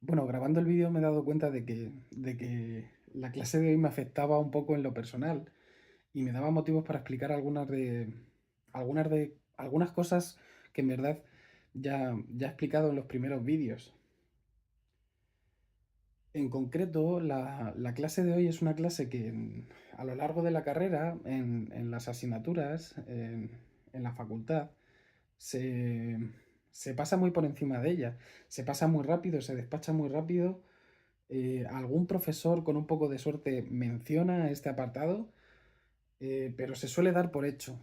Bueno, grabando el vídeo me he dado cuenta de que la clase de hoy me afectaba un poco en lo personal y me daba motivos para explicar algunas cosas que en verdad ya he explicado en los primeros vídeos. En concreto, la clase de hoy es una clase que a lo largo de la carrera, en las asignaturas, en la facultad, se, se pasa muy por encima de ella. Se pasa muy rápido, se despacha muy rápido. Algún profesor con un poco de suerte menciona este apartado, pero se suele dar por hecho.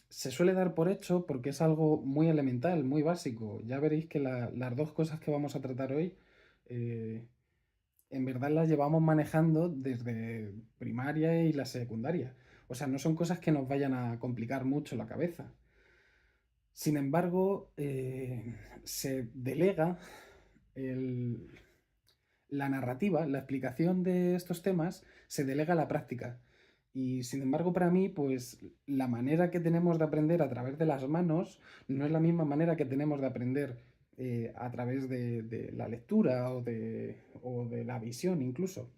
Se suele dar por hecho porque es algo muy elemental, muy básico. Ya veréis que las dos cosas que vamos a tratar hoy, eh, en verdad las llevamos manejando desde primaria y la secundaria. O sea, no son cosas que nos vayan a complicar mucho la cabeza. Sin embargo, se delega el, la narrativa, la explicación de estos temas se delega a la práctica. Y sin embargo, para mí, pues la manera que tenemos de aprender a través de las manos no es la misma manera que tenemos de aprender a través de la lectura o de la visión incluso.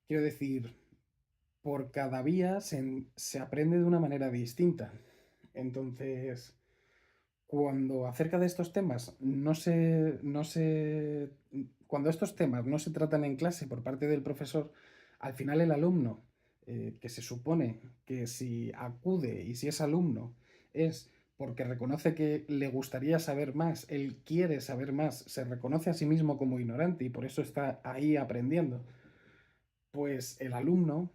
Quiero decir, por cada vía se aprende de una manera distinta. Entonces, cuando acerca de estos temas cuando estos temas no se tratan en clase por parte del profesor, al final el alumno, que se supone que si acude y si es alumno es porque reconoce que le gustaría saber más, él quiere saber más, se reconoce a sí mismo como ignorante y por eso está ahí aprendiendo, pues el alumno,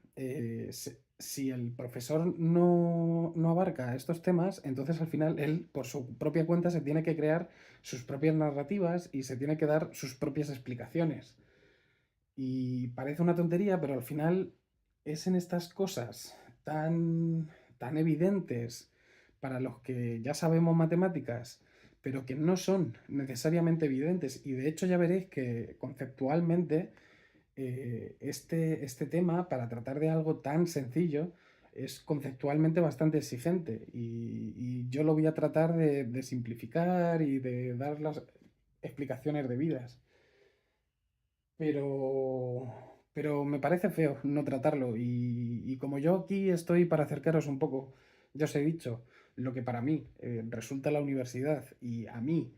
si el profesor no abarca estos temas, entonces al final él, por su propia cuenta, se tiene que crear sus propias narrativas y se tiene que dar sus propias explicaciones. Y parece una tontería, pero al final es en estas cosas tan evidentes para los que ya sabemos matemáticas, pero que no son necesariamente evidentes. Y de hecho ya veréis que conceptualmente este tema, para tratar de algo tan sencillo, es conceptualmente bastante exigente y yo lo voy a tratar de simplificar y de dar las explicaciones debidas. Pero, pero me parece feo no tratarlo y como yo aquí estoy para acercaros un poco, ya os he dicho lo que para mí resulta la universidad y a mí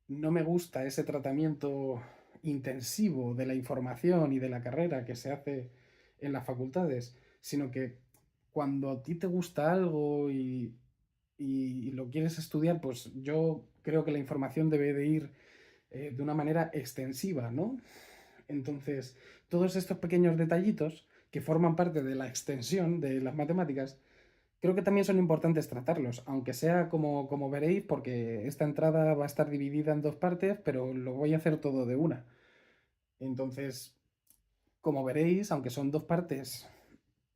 no me gusta ese tratamiento intensivo de la información y de la carrera que se hace en las facultades, sino que cuando a ti te gusta algo y lo quieres estudiar, pues yo creo que la información debe de ir de una manera extensiva, ¿no? Entonces, todos estos pequeños detallitos que forman parte de la extensión de las matemáticas, creo que también son importantes tratarlos, aunque sea como veréis, porque esta entrada va a estar dividida en dos partes, pero lo voy a hacer todo de una. Entonces, como veréis, aunque son dos partes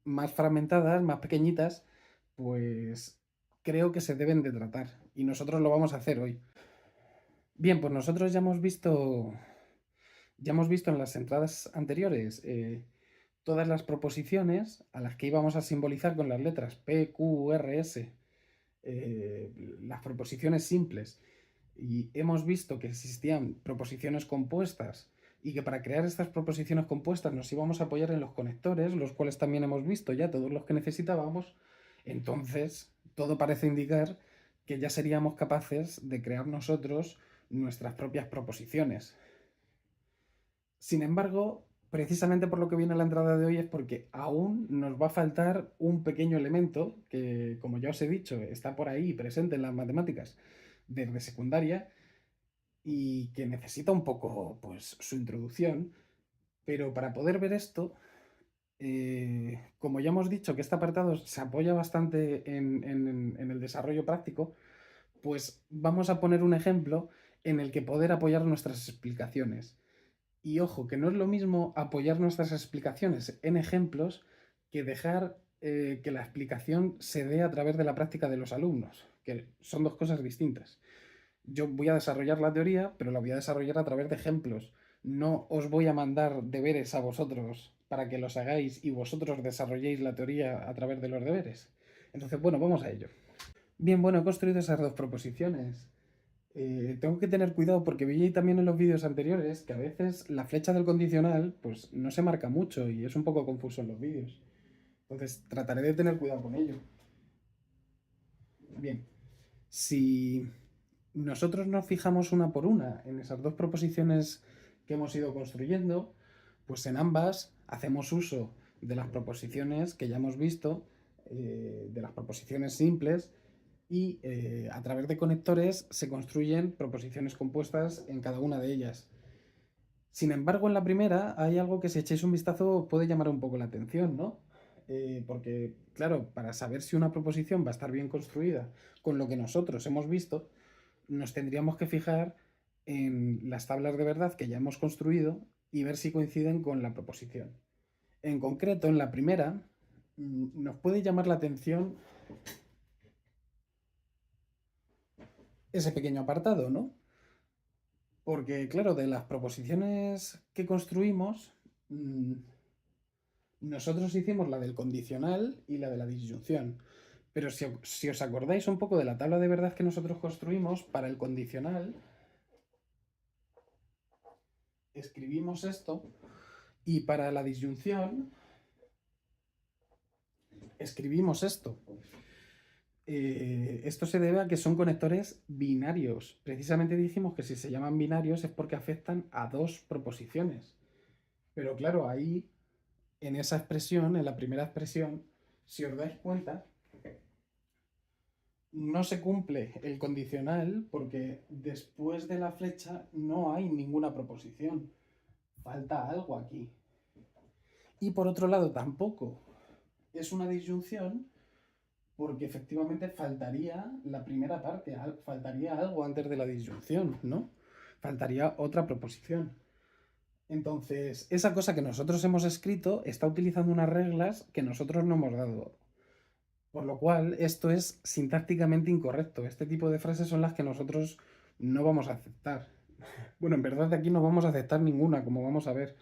más fragmentadas, más pequeñitas, pues creo que se deben de tratar y nosotros lo vamos a hacer hoy. Bien, pues nosotros ya hemos visto en las entradas anteriores todas las proposiciones a las que íbamos a simbolizar con las letras P, Q, R, S, las proposiciones simples. Y hemos visto que existían proposiciones compuestas y que para crear estas proposiciones compuestas nos íbamos a apoyar en los conectores, los cuales también hemos visto ya todos los que necesitábamos. Entonces, todo parece indicar que ya seríamos capaces de crear nosotros nuestras propias proposiciones. Sin embargo, precisamente por lo que viene la entrada de hoy es porque aún nos va a faltar un pequeño elemento que, como ya os he dicho, está por ahí presente en las matemáticas desde secundaria y que necesita un poco, pues, su introducción. Pero para poder ver esto, como ya hemos dicho que este apartado se apoya bastante en el desarrollo práctico, pues vamos a poner un ejemplo en el que poder apoyar nuestras explicaciones. Y ojo, que no es lo mismo apoyar nuestras explicaciones en ejemplos que dejar que la explicación se dé a través de la práctica de los alumnos, que son dos cosas distintas. Yo voy a desarrollar la teoría, pero la voy a desarrollar a través de ejemplos. No os voy a mandar deberes a vosotros para que los hagáis y vosotros desarrolléis la teoría a través de los deberes. Entonces, bueno, vamos a ello. Bien, bueno, he construido esas dos proposiciones. Tengo que tener cuidado porque vi también en los vídeos anteriores que a veces la flecha del condicional pues no se marca mucho y es un poco confuso en los vídeos. Entonces trataré de tener cuidado con ello. Bien, si nosotros nos fijamos una por una en esas dos proposiciones que hemos ido construyendo, pues en ambas hacemos uso de las proposiciones que ya hemos visto, de las proposiciones simples, y a través de conectores se construyen proposiciones compuestas en cada una de ellas. Sin embargo, en la primera hay algo que si echáis un vistazo puede llamar un poco la atención, ¿no? Porque, claro, para saber si una proposición va a estar bien construida con lo que nosotros hemos visto, nos tendríamos que fijar en las tablas de verdad que ya hemos construido y ver si coinciden con la proposición. En concreto, en la primera, nos puede llamar la atención ese pequeño apartado, ¿no? Porque, claro, de las proposiciones que construimos, nosotros hicimos la del condicional y la de la disyunción. Pero si os acordáis un poco de la tabla de verdad que nosotros construimos, para el condicional escribimos esto y para la disyunción escribimos esto. Esto se debe a que son conectores binarios. Precisamente dijimos que si se llaman binarios es porque afectan a dos proposiciones. Pero claro, ahí, en esa expresión, en la primera expresión, si os dais cuenta, no se cumple el condicional porque después de la flecha no hay ninguna proposición. Falta algo aquí. Y por otro lado, tampoco es una disyunción porque efectivamente faltaría la primera parte, faltaría algo antes de la disyunción, ¿no? Faltaría otra proposición. Entonces, esa cosa que nosotros hemos escrito está utilizando unas reglas que nosotros no hemos dado. Por lo cual, esto es sintácticamente incorrecto. Este tipo de frases son las que nosotros no vamos a aceptar. Bueno, en verdad de aquí no vamos a aceptar ninguna, como vamos a ver.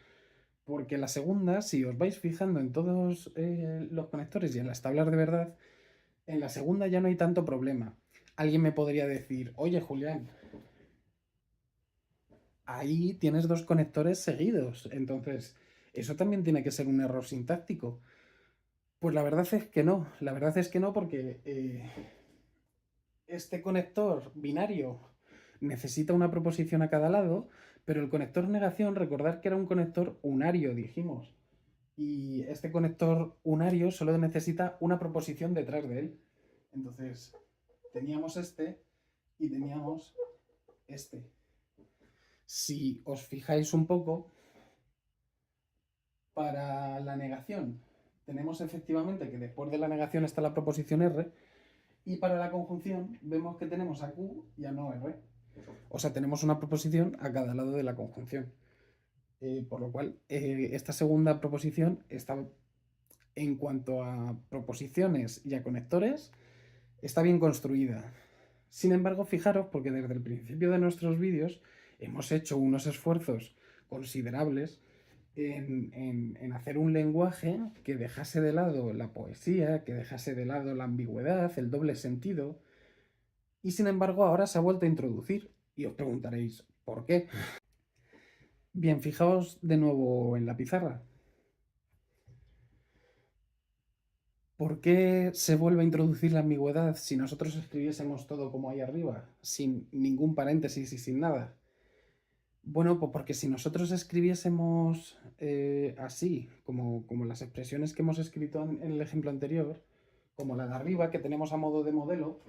Porque la segunda, si os vais fijando en todos los conectores y en las tablas de verdad, en la segunda ya no hay tanto problema. Alguien me podría decir, oye Julián, ahí tienes dos conectores seguidos. Entonces, eso también tiene que ser un error sintáctico. Pues la verdad es que no. La verdad es que no porque este conector binario necesita una proposición a cada lado, pero el conector negación, recordad que era un conector unario, dijimos. Y este conector unario solo necesita una proposición detrás de él. Entonces, teníamos este y teníamos este. Si os fijáis un poco, para la negación tenemos efectivamente que después de la negación está la proposición R, y para la conjunción vemos que tenemos a Q y a no R. O sea, tenemos una proposición a cada lado de la conjunción. Por lo cual, esta segunda proposición está, en cuanto a proposiciones y a conectores, está bien construida. Sin embargo, fijaros, porque desde el principio de nuestros vídeos hemos hecho unos esfuerzos considerables en hacer un lenguaje que dejase de lado la poesía, que dejase de lado la ambigüedad, el doble sentido, y sin embargo ahora se ha vuelto a introducir. Y os preguntaréis, ¿por qué? Bien, fijaos de nuevo en la pizarra. ¿Por qué se vuelve a introducir la ambigüedad si nosotros escribiésemos todo como ahí arriba, sin ningún paréntesis y sin nada? Bueno, pues porque si nosotros escribiésemos así, como las expresiones que hemos escrito en el ejemplo anterior, como la de arriba que tenemos a modo de modelo,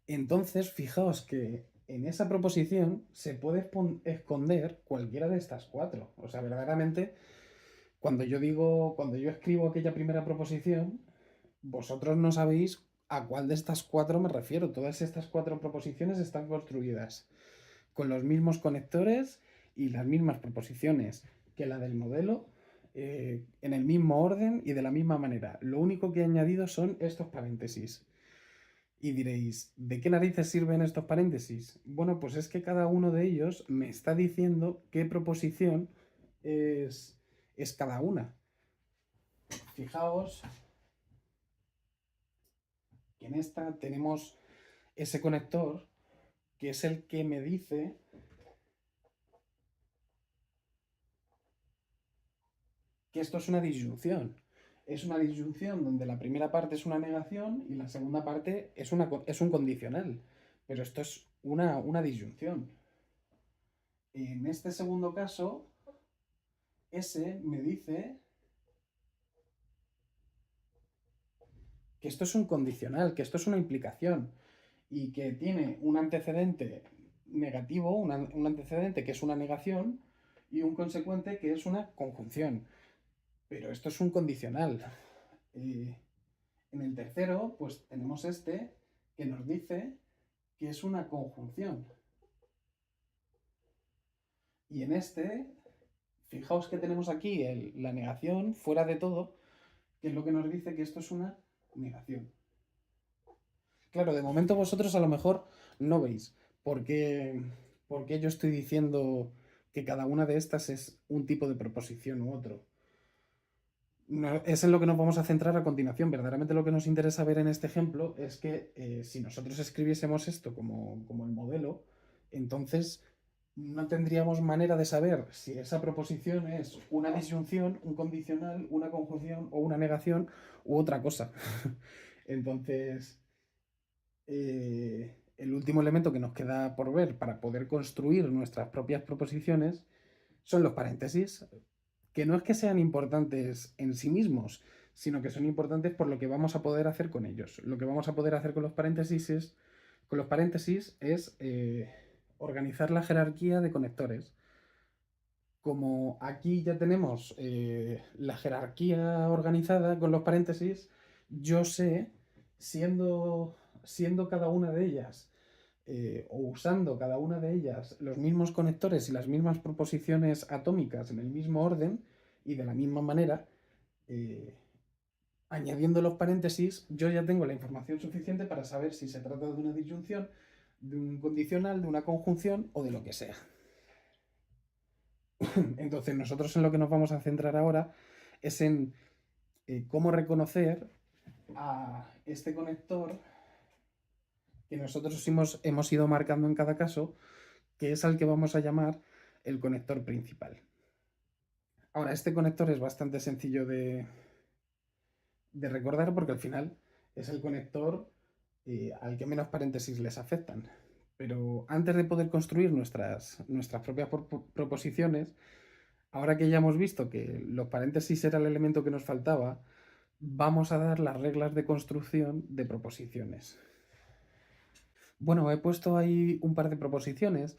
entonces fijaos que en esa proposición se puede esconder cualquiera de estas cuatro. O sea, verdaderamente, cuando yo escribo aquella primera proposición, vosotros no sabéis a cuál de estas cuatro me refiero. Todas estas cuatro proposiciones están construidas con los mismos conectores y las mismas proposiciones que la del modelo, en el mismo orden y de la misma manera. Lo único que he añadido son estos paréntesis. Y diréis, ¿de qué narices sirven estos paréntesis? Bueno, pues es que cada uno de ellos me está diciendo qué proposición es cada una. Fijaos que en esta tenemos ese conector que es el que me dice que esto es una disyunción. Es una disyunción donde la primera parte es una negación y la segunda parte es un condicional. Pero esto es una disyunción. En este segundo caso, S me dice que esto es un condicional, que esto es una implicación y que tiene un antecedente negativo, un antecedente que es una negación y un consecuente que es una conjunción. Pero esto es un condicional. En el tercero, pues tenemos este que nos dice que es una conjunción. Y en este, fijaos que tenemos aquí la negación fuera de todo, que es lo que nos dice que esto es una negación. Claro, de momento vosotros a lo mejor no veis por qué yo estoy diciendo que cada una de estas es un tipo de proposición u otro. No, es en lo que nos vamos a centrar a continuación. Verdaderamente lo que nos interesa ver en este ejemplo es que si nosotros escribiésemos esto como el modelo, entonces no tendríamos manera de saber si esa proposición es una disyunción, un condicional, una conjunción o una negación u otra cosa. Entonces, el último elemento que nos queda por ver para poder construir nuestras propias proposiciones son los paréntesis, que no es que sean importantes en sí mismos, sino que son importantes por lo que vamos a poder hacer con ellos. Lo que vamos a poder hacer con los paréntesis es organizar la jerarquía de conectores. Como aquí ya tenemos la jerarquía organizada con los paréntesis, yo sé, siendo cada una de ellas o usando cada una de ellas los mismos conectores y las mismas proposiciones atómicas en el mismo orden y de la misma manera, eh, añadiendo los paréntesis, yo ya tengo la información suficiente para saber si se trata de una disyunción, de un condicional, de una conjunción o de lo que sea. Entonces, nosotros en lo que nos vamos a centrar ahora es en cómo reconocer a este conector que nosotros hemos ido marcando en cada caso, que es al que vamos a llamar el conector principal. Ahora, este conector es bastante sencillo de recordar porque al final es el conector al que menos paréntesis les afectan. Pero antes de poder construir nuestras propias proposiciones, ahora que ya hemos visto que los paréntesis era el elemento que nos faltaba, vamos a dar las reglas de construcción de proposiciones. Bueno, he puesto ahí un par de proposiciones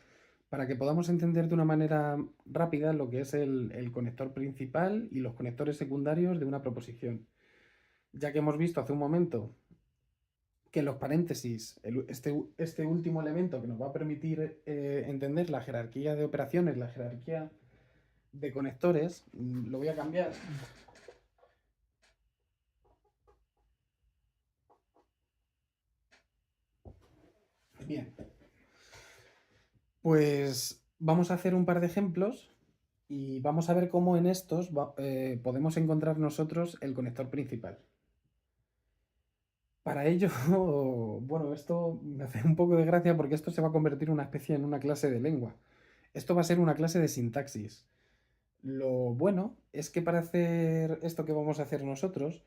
para que podamos entender de una manera rápida lo que es el conector principal y los conectores secundarios de una proposición. Ya que hemos visto hace un momento que los paréntesis, este último elemento que nos va a permitir entender la jerarquía de operaciones, la jerarquía de conectores, lo voy a cambiar. Bien, pues vamos a hacer un par de ejemplos y vamos a ver cómo en estos podemos encontrar nosotros el conector principal. Para ello, bueno, esto me hace un poco de gracia porque esto se va a convertir en una clase de lengua. Esto va a ser una clase de sintaxis. Lo bueno es que para hacer esto que vamos a hacer nosotros,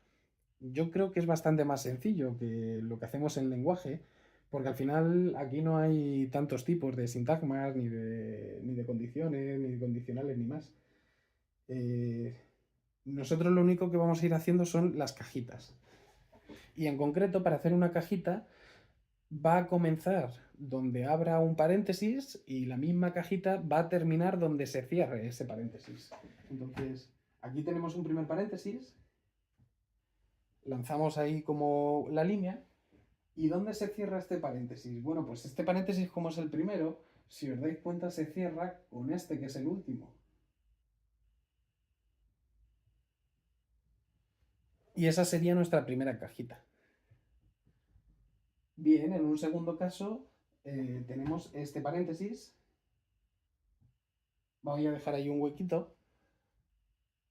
yo creo que es bastante más sencillo que lo que hacemos en lenguaje, porque al final aquí no hay tantos tipos de sintagmas, ni de condiciones, ni de condicionales, ni más. Nosotros lo único que vamos a ir haciendo son las cajitas. Y en concreto, para hacer una cajita, va a comenzar donde abra un paréntesis y la misma cajita va a terminar donde se cierre ese paréntesis. Entonces, aquí tenemos un primer paréntesis, lanzamos ahí como la línea. ¿Y dónde se cierra este paréntesis? Bueno, pues este paréntesis, como es el primero, si os dais cuenta, se cierra con este, que es el último. Y esa sería nuestra primera cajita. Bien, en un segundo caso tenemos este paréntesis. Voy a dejar ahí un huequito.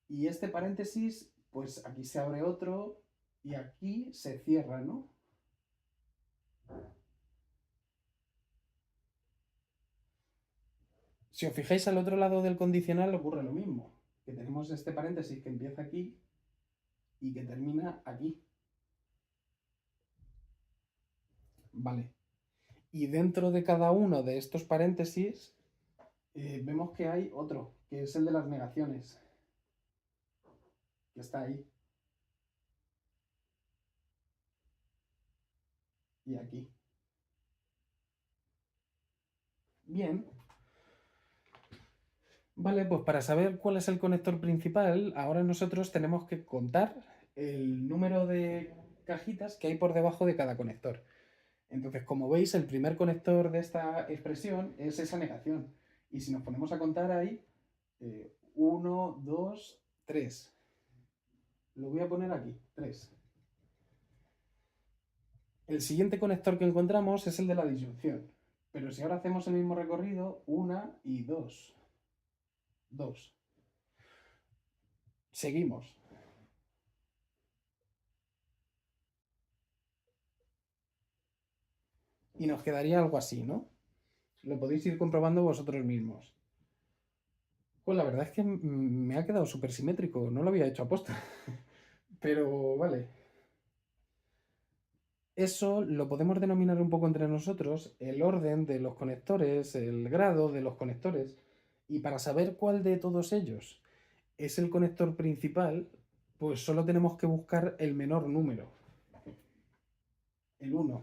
Y este paréntesis, pues aquí se abre otro y aquí se cierra, ¿no? Si os fijáis al otro lado del condicional ocurre lo mismo, que tenemos este paréntesis que empieza aquí y que termina aquí. Vale. Y dentro de cada uno de estos paréntesis vemos que hay otro, que es el de las negaciones, que está ahí. Y aquí. Bien. Vale, pues para saber cuál es el conector principal, ahora nosotros tenemos que contar el número de cajitas que hay por debajo de cada conector. Entonces, como veis, el primer conector de esta expresión es esa negación. Y si nos ponemos a contar hay 1, 2, 3. Lo voy a poner aquí, 3. El siguiente conector que encontramos es el de la disyunción. Pero si ahora hacemos el mismo recorrido, 1 y 2. 2. Seguimos. Y nos quedaría algo así, ¿no? Lo podéis ir comprobando vosotros mismos. Pues la verdad es que me ha quedado súper simétrico, no lo había hecho aposta. Pero vale. Eso lo podemos denominar un poco entre nosotros el orden de los conectores, el grado de los conectores. Y para saber cuál de todos ellos es el conector principal, pues solo tenemos que buscar el menor número, el 1.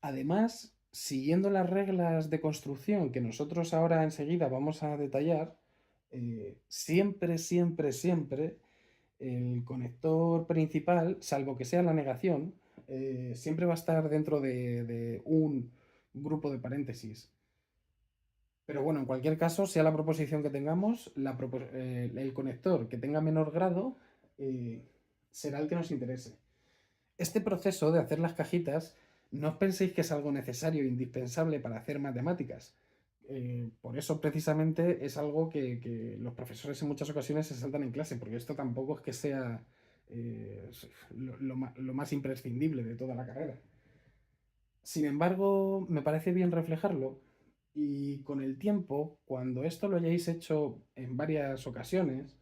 Además, siguiendo las reglas de construcción que nosotros ahora enseguida vamos a detallar, siempre, siempre, siempre el conector principal, salvo que sea la negación, siempre va a estar dentro de un grupo de paréntesis. Pero bueno, en cualquier caso, sea la proposición que tengamos, el conector que tenga menor grado será el que nos interese. Este proceso de hacer las cajitas, no os penséis que es algo necesario e indispensable para hacer matemáticas. Por eso precisamente es algo que los profesores en muchas ocasiones se saltan en clase, porque esto tampoco es que sea lo más imprescindible de toda la carrera. Sin embargo, me parece bien reflejarlo y con el tiempo, cuando esto lo hayáis hecho en varias ocasiones,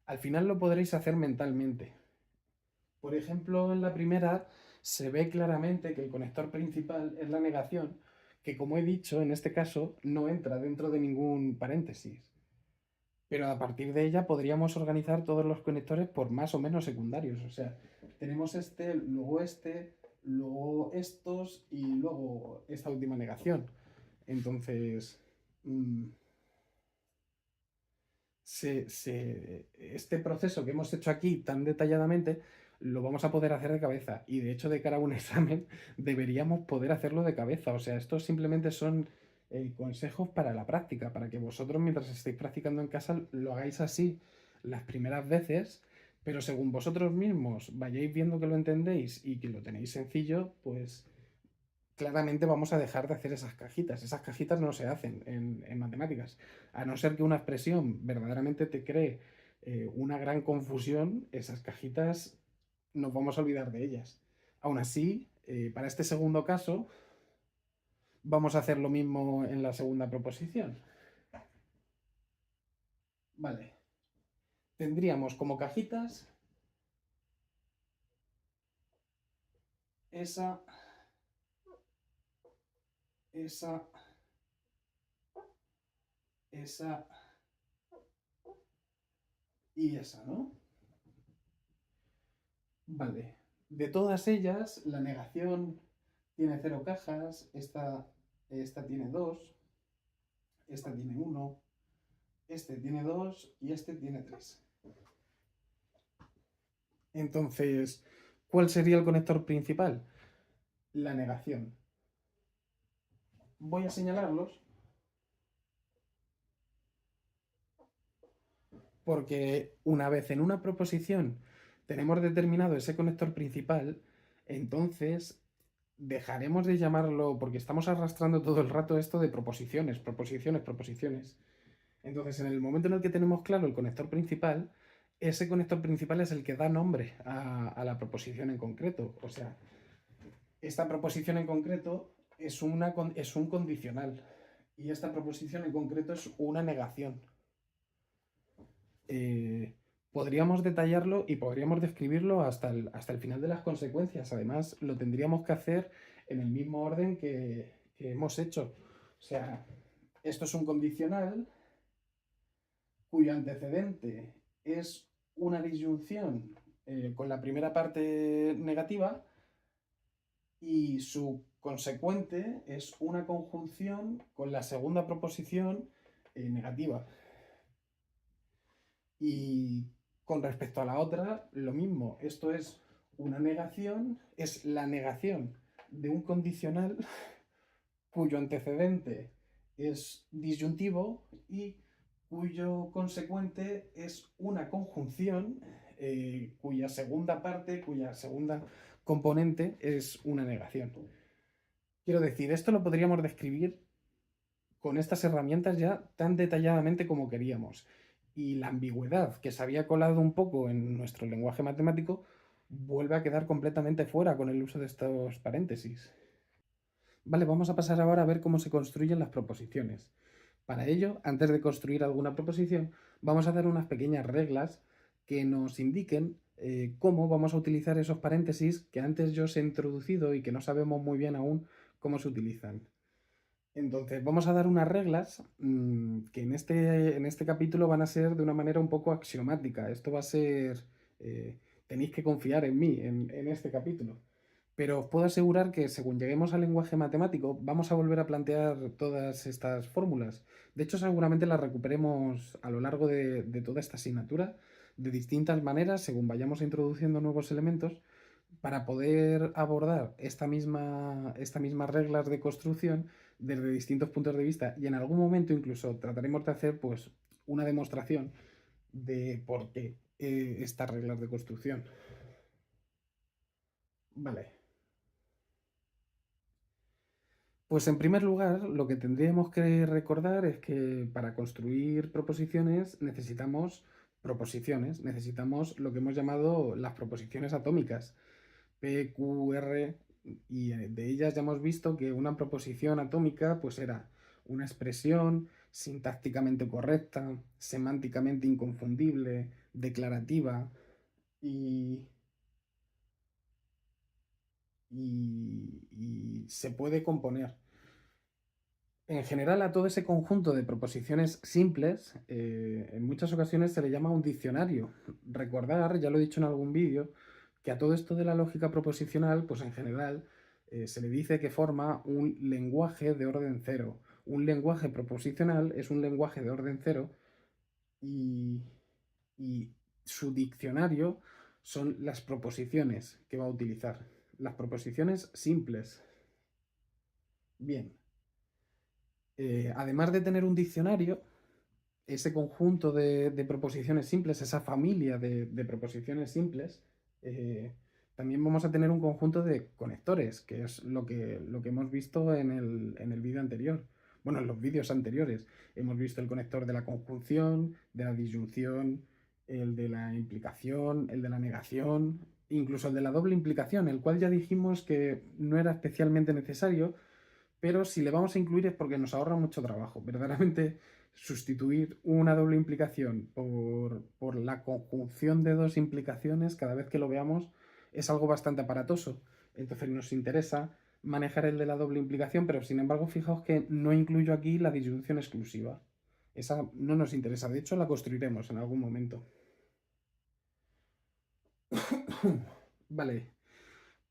al final lo podréis hacer mentalmente. Por ejemplo, en la primera se ve claramente que el conector principal es la negación, que como he dicho, en este caso no entra dentro de ningún paréntesis. Pero a partir de ella podríamos organizar todos los conectores por más o menos secundarios. O sea, tenemos este, luego estos y luego esta última negación. Entonces, mm, este proceso que hemos hecho aquí tan detalladamente lo vamos a poder hacer de cabeza. Y de hecho, de cara a un examen, deberíamos poder hacerlo de cabeza. O sea, estos simplemente son consejos para la práctica, para que vosotros mientras estéis practicando en casa lo hagáis así las primeras veces, pero según vosotros mismos vayáis viendo que lo entendéis y que lo tenéis sencillo, pues claramente vamos a dejar de hacer esas cajitas. Esas cajitas no se hacen en matemáticas. A no ser que una expresión verdaderamente te cree una gran confusión, esas cajitas nos vamos a olvidar de ellas. Aún así, para este segundo caso, vamos a hacer lo mismo en la segunda proposición. Vale. Tendríamos como cajitas esa, esa, esa y esa, ¿no? Vale. De todas ellas, la negación tiene 0 cajas, esta tiene 2, esta tiene 1, este tiene 2 y este tiene 3. Entonces, ¿cuál sería el conector principal? La negación. Voy a señalarlos porque una vez en una proposición tenemos determinado ese conector principal, entonces dejaremos de llamarlo, porque estamos arrastrando todo el rato esto de proposiciones, proposiciones, proposiciones. Entonces, en el momento en el que tenemos claro el conector principal, ese conector principal es el que da nombre a la proposición en concreto. O sea, esta proposición en concreto es un condicional. Y esta proposición en concreto es una negación. Podríamos detallarlo y podríamos describirlo hasta el final de las consecuencias. Además, lo tendríamos que hacer en el mismo orden que hemos hecho. O sea, esto es un condicional cuyo antecedente es una disyunción con la primera parte negativa y su consecuente es una conjunción con la segunda proposición negativa. Y con respecto a la otra, lo mismo. Esto es una negación, es la negación de un condicional cuyo antecedente es disyuntivo y cuyo consecuente es una conjunción cuya segunda parte, cuya segunda componente es una negación. Quiero decir, esto lo podríamos describir con estas herramientas ya tan detalladamente como queríamos. Y la ambigüedad que se había colado un poco en nuestro lenguaje matemático vuelve a quedar completamente fuera con el uso de estos paréntesis. Vale, vamos a pasar ahora a ver cómo se construyen las proposiciones. Para ello, antes de construir alguna proposición, vamos a dar unas pequeñas reglas que nos indiquen cómo vamos a utilizar esos paréntesis que antes yo os he introducido y que no sabemos muy bien aún cómo se utilizan. Entonces, vamos a dar unas reglas que en este capítulo van a ser de una manera un poco axiomática. Esto va a ser... tenéis que confiar en mí en este capítulo. Pero os puedo asegurar que según lleguemos al lenguaje matemático, vamos a volver a plantear todas estas fórmulas. De hecho, seguramente las recuperemos a lo largo de toda esta asignatura, de distintas maneras, según vayamos introduciendo nuevos elementos, para poder abordar estas mismas reglas de construcción desde distintos puntos de vista y en algún momento incluso trataremos de hacer pues una demostración de por qué estas reglas de construcción. Vale. Pues en primer lugar, lo que tendríamos que recordar es que para construir proposiciones necesitamos lo que hemos llamado las proposiciones atómicas. P, Q, R, y de ellas ya hemos visto que una proposición atómica pues era una expresión sintácticamente correcta, semánticamente inconfundible, declarativa y, y se puede componer. En general, a todo ese conjunto de proposiciones simples, en muchas ocasiones se le llama un diccionario. Recordar, ya lo he dicho en algún vídeo, que a todo esto de la lógica proposicional, pues en general se le dice que forma un lenguaje de orden cero. Un lenguaje proposicional es un lenguaje de orden cero y, y su diccionario son las proposiciones que va a utilizar. Las proposiciones simples. Bien. Además de tener un diccionario, ese conjunto de proposiciones simples, esa familia de proposiciones simples, también vamos a tener un conjunto de conectores, que es lo que hemos visto en el vídeo anterior. Bueno, en los vídeos anteriores hemos visto el conector de la conjunción, de la disyunción, el de la implicación, el de la negación, incluso el de la doble implicación, el cual ya dijimos que no era especialmente necesario, pero si le vamos a incluir es porque nos ahorra mucho trabajo. Verdaderamente, sustituir una doble implicación por la conjunción de dos implicaciones cada vez que lo veamos es algo bastante aparatoso. Entonces nos interesa manejar el de la doble implicación, pero sin embargo, fijaos que no incluyo aquí la disyunción exclusiva. Esa no nos interesa, de hecho la construiremos en algún momento. Vale,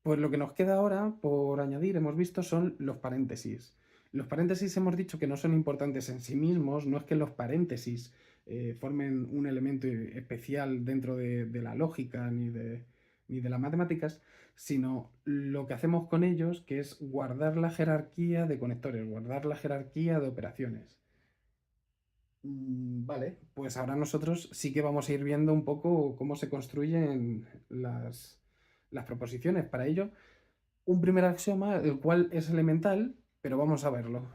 pues lo que nos queda ahora por añadir, hemos visto, son los paréntesis. Los paréntesis hemos dicho que no son importantes en sí mismos, no es que los paréntesis formen un elemento especial dentro de la lógica ni de las matemáticas, sino lo que hacemos con ellos, que es guardar la jerarquía de conectores, guardar la jerarquía de operaciones. Vale, pues ahora nosotros sí que vamos a ir viendo un poco cómo se construyen las proposiciones. Para ello, un primer axioma, el cual es elemental, pero vamos a verlo.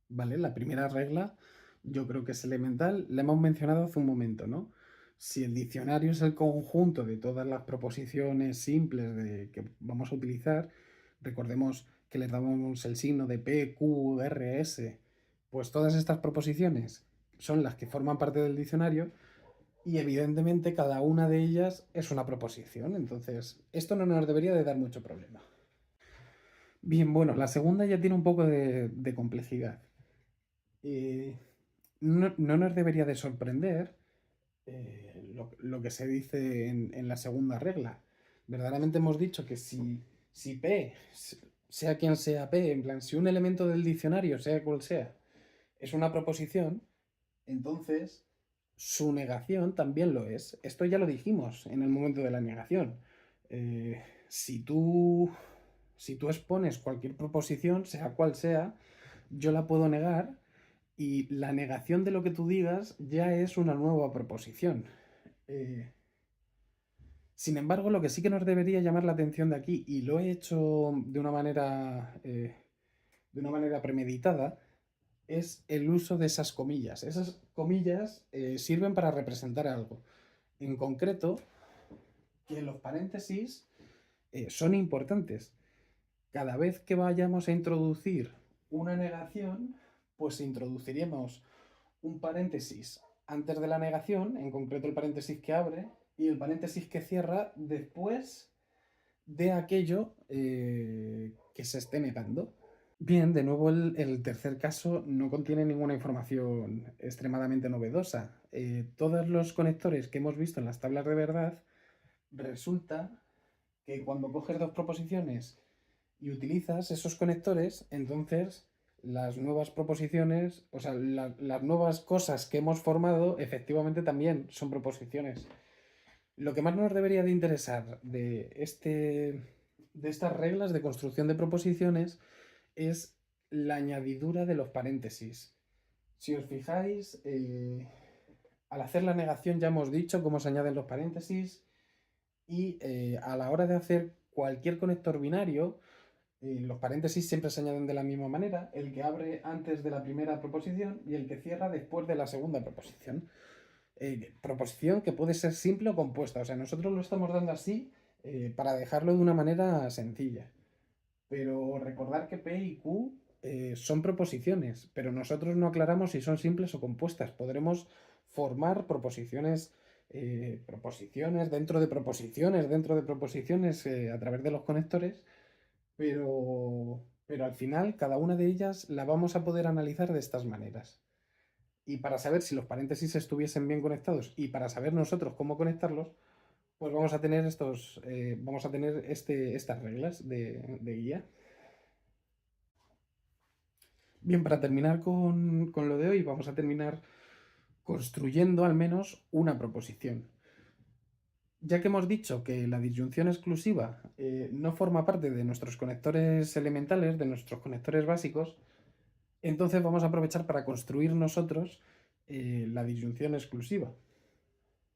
Vale, la primera regla yo creo que es elemental, la hemos mencionado hace un momento, ¿no? Si el diccionario es el conjunto de todas las proposiciones simples que vamos a utilizar, recordemos que les damos el signo de P, Q, R, S, pues todas estas proposiciones son las que forman parte del diccionario y evidentemente cada una de ellas es una proposición. Entonces, esto no nos debería de dar mucho problema. Bien, bueno, la segunda ya tiene un poco de complejidad. No nos debería de sorprender lo que se dice en la segunda regla. Verdaderamente hemos dicho que si P, sea quien sea P, en plan, si un elemento del diccionario, sea cual sea, es una proposición, entonces su negación también lo es. Esto ya lo dijimos en el momento de la negación. Eh, si tú, si tú expones cualquier proposición, sea cual sea, yo la puedo negar y la negación de lo que tú digas ya es una nueva proposición. Eh, Sin embargo, lo que sí que nos debería llamar la atención de aquí, y lo he hecho de una manera premeditada, es el uso de esas comillas. Esas comillas sirven para representar algo. En concreto, que los paréntesis son importantes. Cada vez que vayamos a introducir una negación, pues introduciremos un paréntesis antes de la negación, en concreto el paréntesis que abre, y el paréntesis que cierra después de aquello que se esté negando. Bien, de nuevo el tercer caso no contiene ninguna información extremadamente novedosa. Todos los conectores que hemos visto en las tablas de verdad, resulta que cuando coges dos proposiciones y utilizas esos conectores, entonces las nuevas proposiciones, o sea, las nuevas cosas que hemos formado, efectivamente también son proposiciones. Lo que más nos debería de interesar de estas reglas de construcción de proposiciones es la añadidura de los paréntesis. Si os fijáis, al hacer la negación ya hemos dicho cómo se añaden los paréntesis y a la hora de hacer cualquier conector binario, los paréntesis siempre se añaden de la misma manera, el que abre antes de la primera proposición y el que cierra después de la segunda proposición. Proposición que puede ser simple o compuesta, o sea, nosotros lo estamos dando así para dejarlo de una manera sencilla. Pero recordar que P y Q son proposiciones, pero nosotros no aclaramos si son simples o compuestas. Podremos formar proposiciones dentro de proposiciones a través de los conectores, pero al final cada una de ellas la vamos a poder analizar de estas maneras. Y para saber si los paréntesis estuviesen bien conectados y para saber nosotros cómo conectarlos, pues vamos a tener estas reglas de guía. Bien, para terminar con lo de hoy, vamos a terminar construyendo al menos una proposición. Ya que hemos dicho que la disyunción exclusiva no forma parte de nuestros conectores elementales, de nuestros conectores básicos, entonces vamos a aprovechar para construir nosotros la disyunción exclusiva.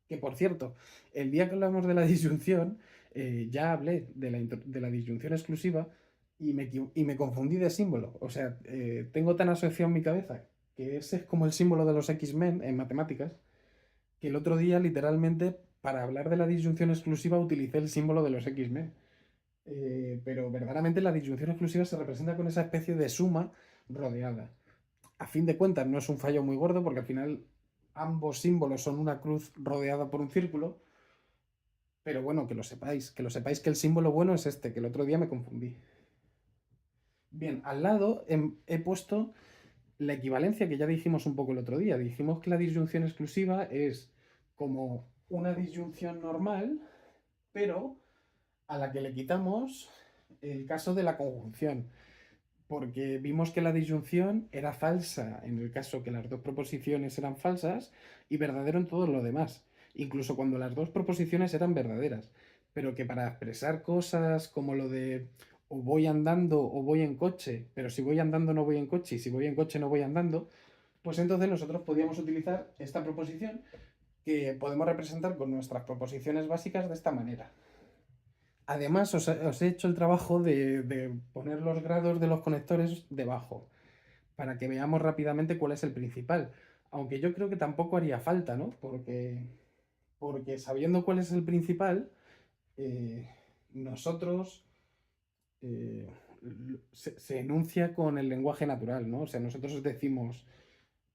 Que por cierto, el día que hablamos de la disyunción, ya hablé de la disyunción exclusiva y me confundí de símbolo. O sea, tengo tan asociado en mi cabeza que ese es como el símbolo de los X-Men en matemáticas, que el otro día literalmente para hablar de la disyunción exclusiva utilicé el símbolo de los X-Men. Pero verdaderamente la disyunción exclusiva se representa con esa especie de suma rodeada. A fin de cuentas no es un fallo muy gordo porque al final ambos símbolos son una cruz rodeada por un círculo, pero bueno, que lo sepáis que el símbolo bueno es este, que el otro día me confundí. Bien, al lado he puesto la equivalencia que ya dijimos un poco el otro día. Dijimos que la disyunción exclusiva es como una disyunción normal, pero a la que le quitamos el caso de la conjunción, porque vimos que la disyunción era falsa en el caso que las dos proposiciones eran falsas y verdadero en todo lo demás, incluso cuando las dos proposiciones eran verdaderas, pero que para expresar cosas como lo de o voy andando o voy en coche, pero si voy andando no voy en coche y si voy en coche no voy andando, pues entonces nosotros podíamos utilizar esta proposición que podemos representar con nuestras proposiciones básicas de esta manera. Además, os he hecho el trabajo de poner los grados de los conectores debajo, para que veamos rápidamente cuál es el principal. Aunque yo creo que tampoco haría falta, ¿no? Porque sabiendo cuál es el principal, nosotros eh, se enuncia con el lenguaje natural, ¿no? O sea, nosotros decimos,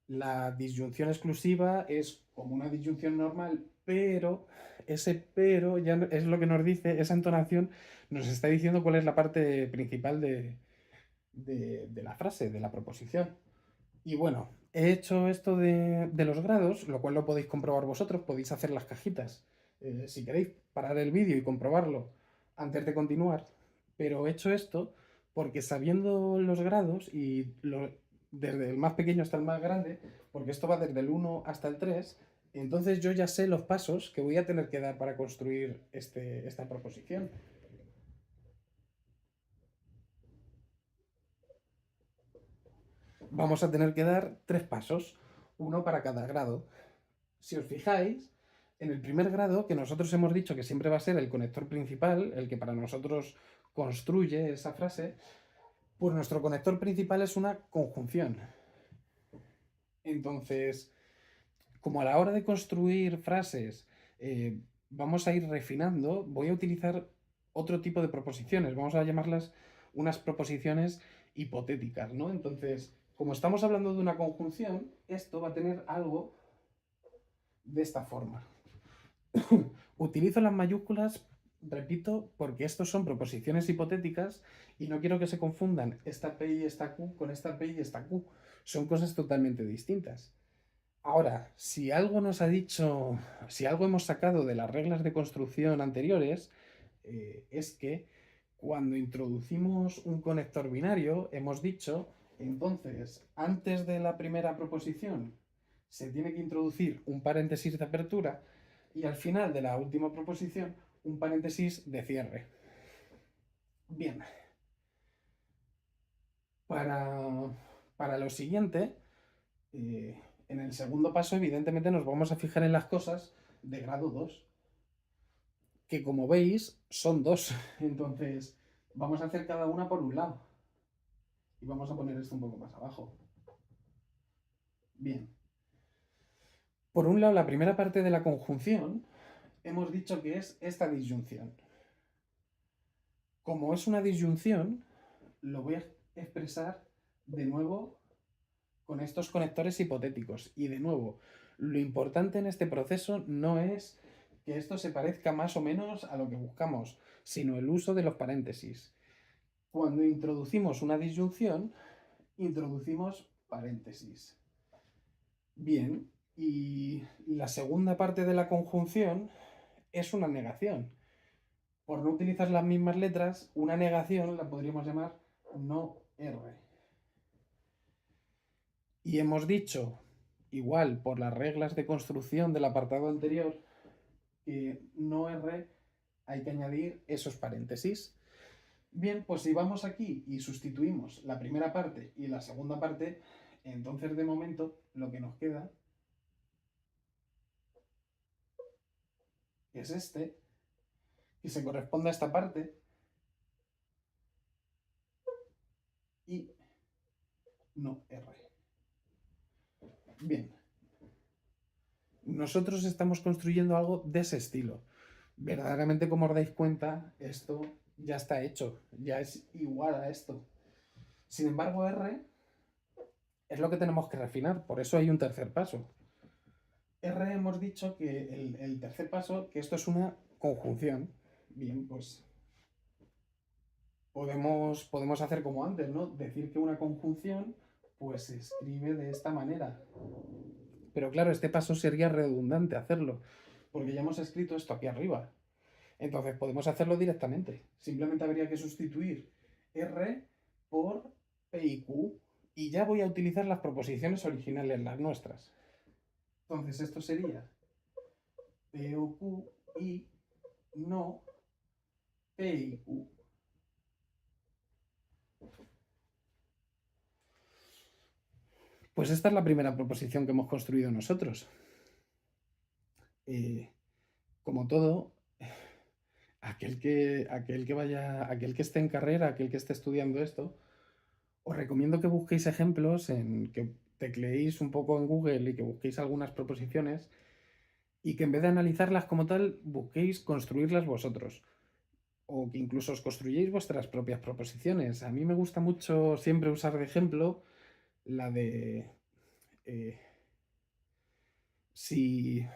la disyunción exclusiva es como una disyunción normal, pero ese pero ya es lo que nos dice, esa entonación nos está diciendo cuál es la parte principal de la frase, de la proposición. Y bueno, he hecho esto de los grados, lo cual lo podéis comprobar vosotros, podéis hacer las cajitas. Si queréis, parar el vídeo y comprobarlo antes de continuar. Pero he hecho esto porque sabiendo los grados y desde el más pequeño hasta el más grande, porque esto va desde el 1 hasta el 3, entonces yo ya sé los pasos que voy a tener que dar para construir esta proposición. Vamos a tener que dar 3 pasos, uno para cada grado. Si os fijáis, en el primer grado, que nosotros hemos dicho que siempre va a ser el conector principal, el que para nosotros construye esa frase, pues nuestro conector principal es una conjunción. Entonces, como a la hora de construir frases vamos a ir refinando, voy a utilizar otro tipo de proposiciones, vamos a llamarlas unas proposiciones hipotéticas, ¿no? Entonces, como estamos hablando de una conjunción, esto va a tener algo de esta forma. Utilizo las mayúsculas, repito, porque estos son proposiciones hipotéticas y no quiero que se confundan esta P y esta Q con esta P y esta Q. Son cosas totalmente distintas. Ahora, si algo nos ha dicho, si algo hemos sacado de las reglas de construcción anteriores, es que cuando introducimos un conector binario, hemos dicho, entonces, antes de la primera proposición, se tiene que introducir un paréntesis de apertura y al final de la última proposición, un paréntesis de cierre. Bien, para lo siguiente, en el segundo paso, evidentemente, nos vamos a fijar en las cosas de grado 2, que como veis, son 2. Entonces, vamos a hacer cada una por un lado. Y vamos a poner esto un poco más abajo. Bien. Por un lado, la primera parte de la conjunción, hemos dicho que es esta disyunción. Como es una disyunción, lo voy a expresar de nuevo con estos conectores hipotéticos. Y de nuevo, lo importante en este proceso no es que esto se parezca más o menos a lo que buscamos, sino el uso de los paréntesis. Cuando introducimos una disyunción, introducimos paréntesis. Bien, y la segunda parte de la conjunción es una negación. Por no utilizar las mismas letras, una negación la podríamos llamar no R. Y hemos dicho, igual por las reglas de construcción del apartado anterior, que no R hay que añadir esos paréntesis. Bien, pues si vamos aquí y sustituimos la primera parte y la segunda parte, entonces de momento lo que nos queda es este, que se corresponde a esta parte, y no R. Bien, nosotros estamos construyendo algo de ese estilo. Verdaderamente, como os dais cuenta, esto ya está hecho, ya es igual a esto. Sin embargo, R es lo que tenemos que refinar, por eso hay un tercer paso. R hemos dicho que el tercer paso, que esto es una conjunción. Bien, pues podemos hacer como antes, ¿no? Decir que una conjunción pues se escribe de esta manera. Pero claro, este paso sería redundante hacerlo, porque ya hemos escrito esto aquí arriba. Entonces podemos hacerlo directamente. Simplemente habría que sustituir R por P y Q y ya voy a utilizar las proposiciones originales, las nuestras. Entonces esto sería P o Q y no P y Q. Pues esta es la primera proposición que hemos construido nosotros. Como todo, aquel que esté en carrera, aquel que esté estudiando esto, os recomiendo que busquéis ejemplos, que tecleéis un poco en Google y que busquéis algunas proposiciones y que en vez de analizarlas como tal, busquéis construirlas vosotros. o que incluso os construyéis vuestras propias proposiciones. A mí me gusta mucho siempre usar de ejemplo la de eh, si,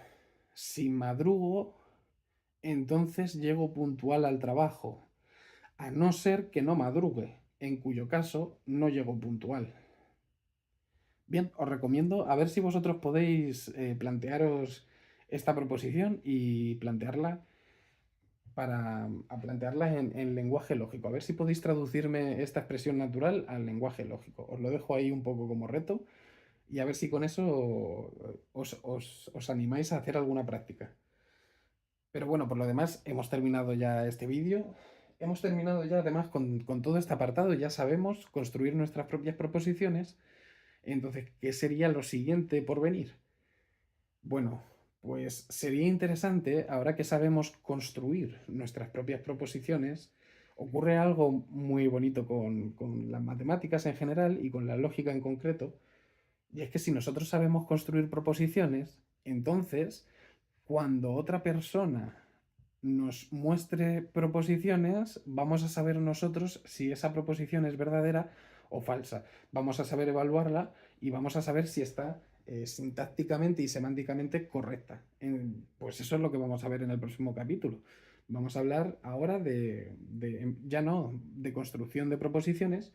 si madrugo, entonces llego puntual al trabajo, a no ser que no madrugue, en cuyo caso no llego puntual. Bien, os recomiendo a ver si vosotros podéis plantearos esta proposición y plantearla en lenguaje lógico. A ver si podéis traducirme esta expresión natural al lenguaje lógico. Os lo dejo ahí un poco como reto y a ver si con eso os animáis a hacer alguna práctica. Pero bueno, por lo demás, hemos terminado ya este vídeo. Hemos terminado ya además con todo este apartado. Ya sabemos construir nuestras propias proposiciones. Entonces, ¿qué sería lo siguiente por venir? Bueno, pues sería interesante, ahora que sabemos construir nuestras propias proposiciones, ocurre algo muy bonito con las matemáticas en general y con la lógica en concreto, y es que si nosotros sabemos construir proposiciones, entonces, cuando otra persona nos muestre proposiciones, vamos a saber nosotros si esa proposición es verdadera o falsa. Vamos a saber evaluarla y vamos a saber si está sintácticamente y semánticamente correcta. Pues eso es lo que vamos a ver en el próximo capítulo. Vamos a hablar ahora ya no de construcción de proposiciones,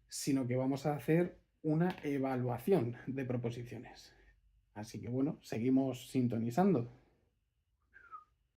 sino que vamos a hacer una evaluación de proposiciones. Así que bueno, seguimos sintonizando.